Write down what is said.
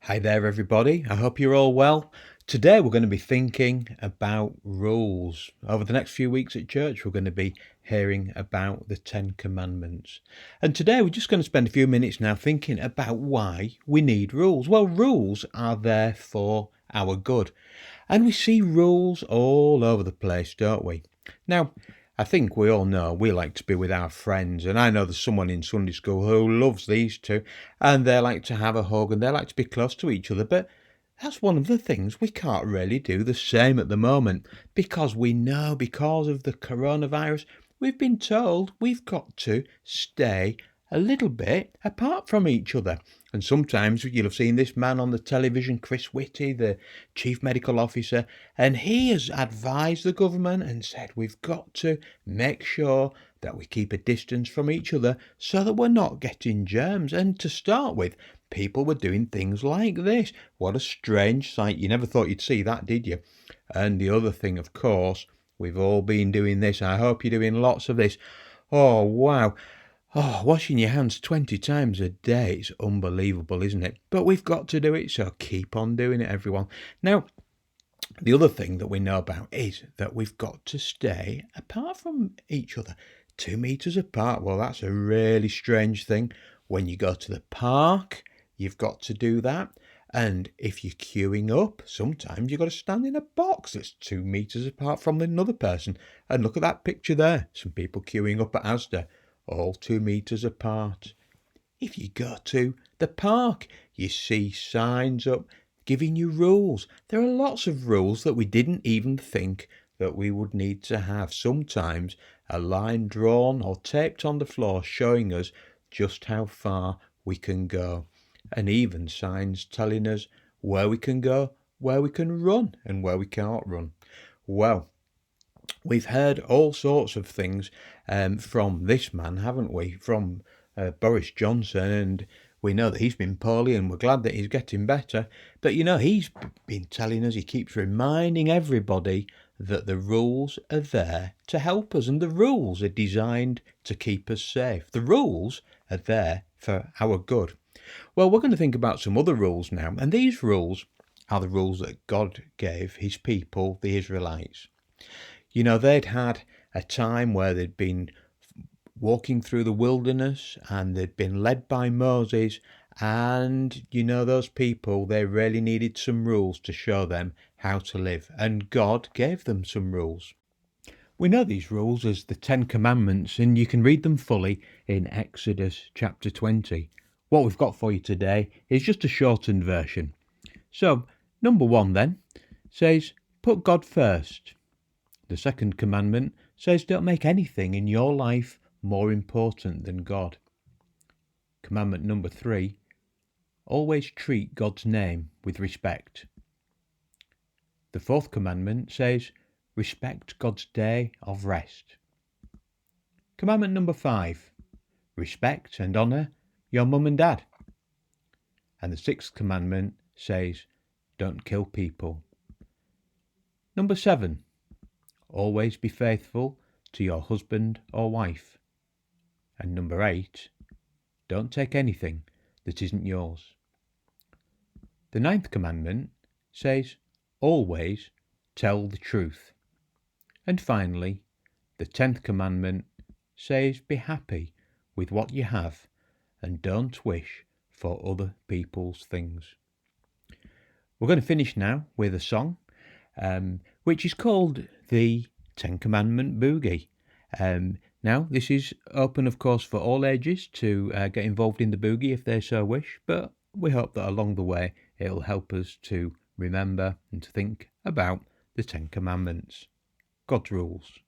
Hi there, everybody. I hope you're all well. Today, we're going to be thinking about rules. Over the next few weeks at church, we're going to be hearing about the Ten Commandments. And today, we're just going to spend a few minutes now thinking about why we need rules. Well, rules are there for our good. And we see rules all over the place, don't we? Now, I think we all know we like to be with our friends, and I know there's someone in Sunday school who loves these two, and they like to have a hug and they like to be close to each other, but that's one of the things we can't really do the same at the moment, because we know because of the coronavirus, we've been told we've got to stay a little bit apart from each other. And sometimes you'll have seen this man on the television, Chris Whitty, the chief medical officer, and he has advised the government and said we've got to make sure that we keep a distance from each other so that we're not getting germs. And to start with, people were doing things like this. What a strange sight. You never thought you'd see that, did you? And the other thing, of course, we've all been doing this. I hope you're doing lots of this. Oh, wow. Oh, washing your hands 20 times a day, it's unbelievable, isn't it? But we've got to do it, so keep on doing it, everyone. Now, the other thing that we know about is that we've got to stay apart from each other. 2 metres apart, well, that's a really strange thing. When you go to the park, you've got to do that. And if you're queuing up, sometimes you've got to stand in a box that's 2 metres apart from another person. And look at that picture there. Some people queuing up at Asda, all 2 metres apart. If you go to the park, you see signs up giving you rules. There are lots of rules that we didn't even think that we would need to have. Sometimes a line drawn or taped on the floor showing us just how far we can go. And even signs telling us where we can go, where we can run and where we can't run. Well, we've heard all sorts of things from this man, haven't we? From Boris Johnson, and we know that he's been poorly and we're glad that he's getting better. But, he's been telling us, he keeps reminding everybody that the rules are there to help us, and the rules are designed to keep us safe. The rules are there for our good. Well, we're going to think about some other rules now, and these rules are the rules that God gave his people, the Israelites. They'd had a time where they'd been walking through the wilderness and they'd been led by Moses, and those people, they really needed some rules to show them how to live, and God gave them some rules. We know these rules as the Ten Commandments, and you can read them fully in Exodus chapter 20. What we've got for you today is just a shortened version. So, number 1 then says, put God first. The second commandment says, don't make anything in your life more important than God. Commandment number 3, always treat God's name with respect. The fourth commandment says, respect God's day of rest. Commandment number 5, respect and honour your mum and dad. And the sixth commandment says, don't kill people. Number 7, always be faithful to your husband or wife. And number 8, don't take anything that isn't yours. The 9th commandment says, always tell the truth. And finally, the 10th commandment says, be happy with what you have and don't wish for other people's things. We're going to finish now with a song, which is called the Ten Commandment Boogie. Now, this is open, of course, for all ages to get involved in the boogie if they so wish, but we hope that along the way it'll help us to remember and to think about the Ten Commandments, God's rules.